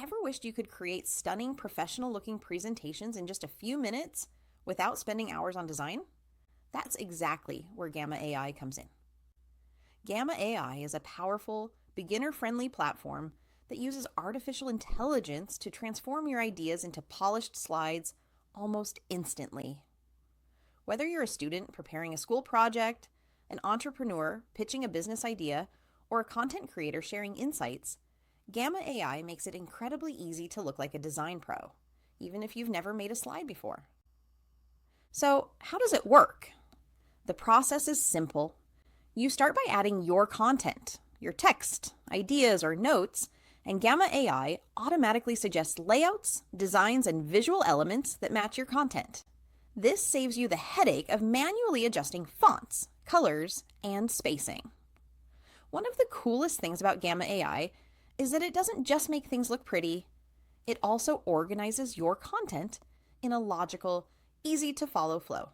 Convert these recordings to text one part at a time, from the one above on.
Ever wished you could create stunning, professional looking presentations in just a few minutes without spending hours on design? That's exactly where Gamma AI comes in. Gamma AI is a powerful, beginner friendly platform that uses artificial intelligence to transform your ideas into polished slides almost instantly. Whether you're a student preparing a school project, an entrepreneur pitching a business idea, or a content creator sharing insights, Gamma AI makes it incredibly easy to look like a design pro, even if you've never made a slide before. So, how does it work? The process is simple. You start by adding your content, your text, ideas, or notes, and Gamma AI automatically suggests layouts, designs, and visual elements that match your content. This saves you the headache of manually adjusting fonts, colors, and spacing. One of the coolest things about Gamma AI is that it doesn't just make things look pretty, it also organizes your content in a logical, easy to follow flow.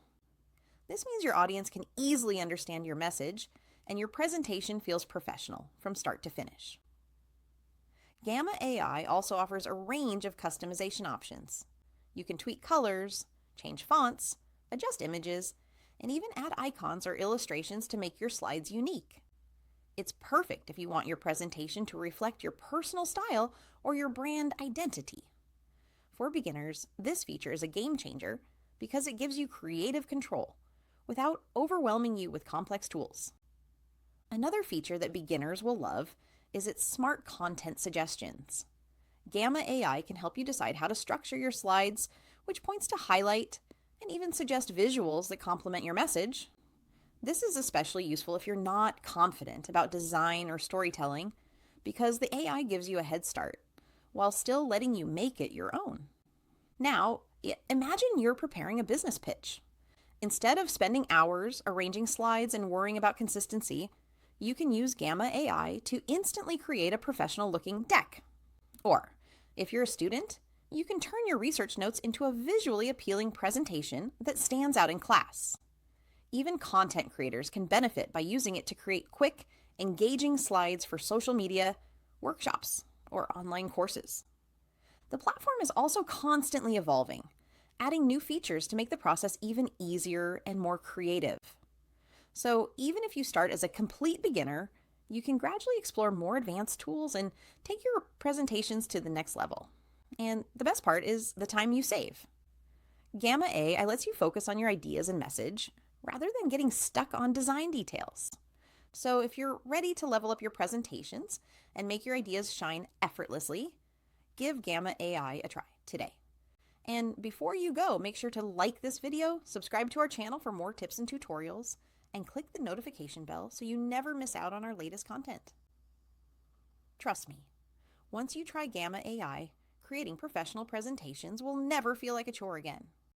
This means your audience can easily understand your message and your presentation feels professional from start to finish. Gamma AI also offers a range of customization options. You can tweak colors, change fonts, adjust images, and even add icons or illustrations to make your slides unique. It's perfect if you want your presentation to reflect your personal style or your brand identity. For beginners, this feature is a game changer because it gives you creative control without overwhelming you with complex tools. Another feature that beginners will love is its smart content suggestions. Gamma AI can help you decide how to structure your slides, which points to highlight, and even suggest visuals that complement your message. This is especially useful if you're not confident about design or storytelling, because the AI gives you a head start while still letting you make it your own. Now, imagine you're preparing a business pitch. Instead of spending hours arranging slides and worrying about consistency, you can use Gamma AI to instantly create a professional-looking deck. Or, if you're a student, you can turn your research notes into a visually appealing presentation that stands out in class. Even content creators can benefit by using it to create quick, engaging slides for social media, workshops, or online courses. The platform is also constantly evolving, adding new features to make the process even easier and more creative. So even if you start as a complete beginner, you can gradually explore more advanced tools and take your presentations to the next level. And the best part is the time you save. Gamma AI lets you focus on your ideas and message rather than getting stuck on design details. So if you're ready to level up your presentations and make your ideas shine effortlessly, give Gamma AI a try today. And before you go, make sure to like this video, subscribe to our channel for more tips and tutorials, and click the notification bell so you never miss out on our latest content. Trust me, once you try Gamma AI, creating professional presentations will never feel like a chore again.